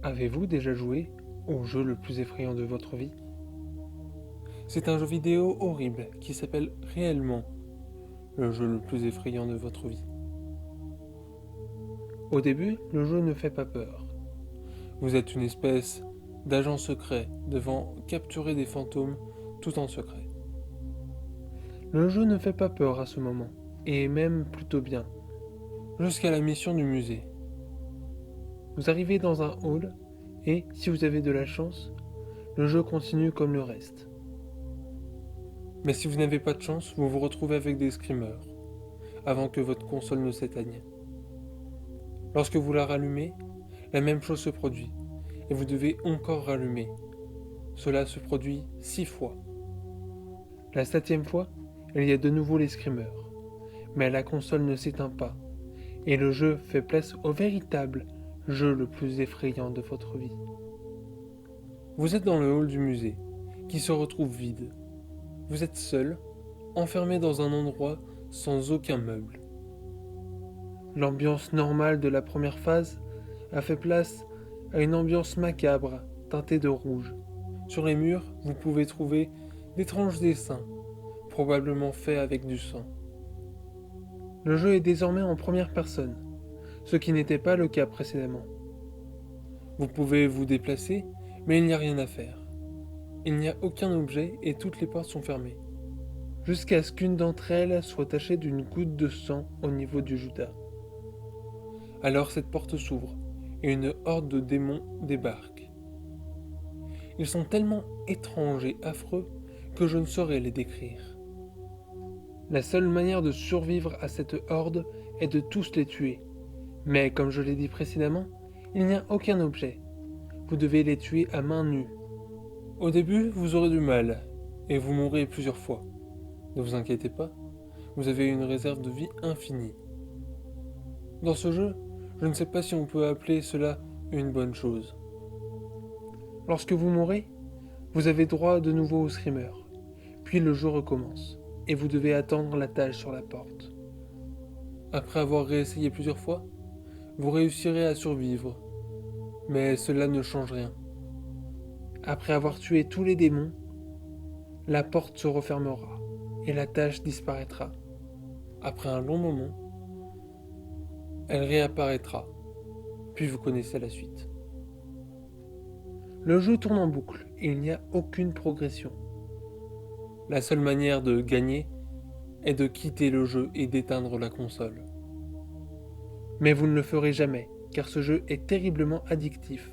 Avez-vous déjà joué au jeu le plus effrayant de votre vie? C'est un jeu vidéo horrible qui s'appelle réellement le jeu le plus effrayant de votre vie. Au début, le jeu ne fait pas peur. Vous êtes une espèce d'agent secret devant capturer des fantômes tout en secret. Le jeu ne fait pas peur à ce moment, et même plutôt bien, jusqu'à la mission du musée. Vous arrivez dans un hall, et si vous avez de la chance, le jeu continue comme le reste. Mais si vous n'avez pas de chance, vous vous retrouvez avec des screamers, avant que votre console ne s'éteigne. Lorsque vous la rallumez, la même chose se produit, et vous devez encore rallumer. Cela se produit 6 fois. La 7e fois, il y a de nouveau les screamers, mais la console ne s'éteint pas, et le jeu fait place au véritable jeu le plus effrayant de votre vie. Vous êtes dans le hall du musée, qui se retrouve vide. Vous êtes seul, enfermé dans un endroit sans aucun meuble. L'ambiance normale de la première phase a fait place à une ambiance macabre teintée de rouge. Sur les murs, vous pouvez trouver d'étranges dessins, probablement faits avec du sang. Le jeu est désormais en première personne, ce qui n'était pas le cas précédemment. Vous pouvez vous déplacer, mais il n'y a rien à faire. Il n'y a aucun objet et toutes les portes sont fermées, jusqu'à ce qu'une d'entre elles soit tachée d'une goutte de sang au niveau du judas. Alors cette porte s'ouvre, et une horde de démons débarque. Ils sont tellement étranges et affreux que je ne saurais les décrire. La seule manière de survivre à cette horde est de tous les tuer. Mais comme je l'ai dit précédemment, il n'y a aucun objet. Vous devez les tuer à main nue. Au début, vous aurez du mal, et vous mourrez plusieurs fois. Ne vous inquiétez pas, vous avez une réserve de vie infinie. Dans ce jeu, je ne sais pas si on peut appeler cela une bonne chose. Lorsque vous mourrez, vous avez droit de nouveau au screamer. Puis le jeu recommence, et vous devez attendre la tâche sur la porte. Après avoir réessayé plusieurs fois, vous réussirez à survivre, mais cela ne change rien. Après avoir tué tous les démons, la porte se refermera, et la tâche disparaîtra. Après un long moment, elle réapparaîtra, puis vous connaissez la suite. Le jeu tourne en boucle et il n'y a aucune progression. La seule manière de gagner est de quitter le jeu et d'éteindre la console. Mais vous ne le ferez jamais, car ce jeu est terriblement addictif.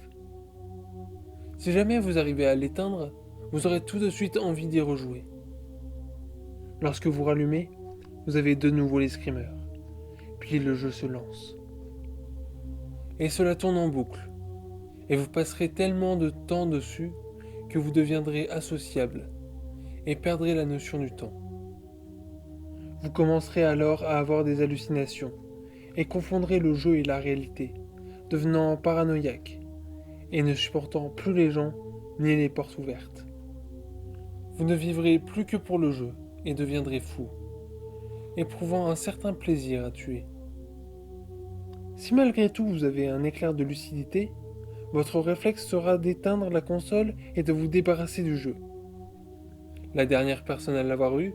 Si jamais vous arrivez à l'éteindre, vous aurez tout de suite envie d'y rejouer. Lorsque vous rallumez, vous avez de nouveau les screamers. Puis le jeu se lance. Et cela tourne en boucle. Et vous passerez tellement de temps dessus que vous deviendrez associable et perdrez la notion du temps. Vous commencerez alors à avoir des hallucinations et confondrez le jeu et la réalité, devenant paranoïaque et ne supportant plus les gens ni les portes ouvertes. Vous ne vivrez plus que pour le jeu et deviendrez fou, éprouvant un certain plaisir à tuer. Si malgré tout vous avez un éclair de lucidité, votre réflexe sera d'éteindre la console et de vous débarrasser du jeu. La dernière personne à l'avoir eu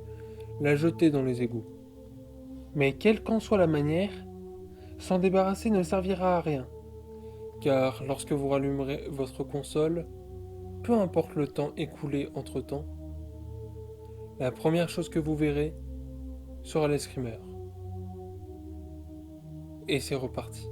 l'a jeté dans les égouts. Mais quelle qu'en soit la manière, s'en débarrasser ne servira à rien, car lorsque vous rallumerez votre console, peu importe le temps écoulé entre-temps, la première chose que vous verrez sera les screamers. Et c'est reparti.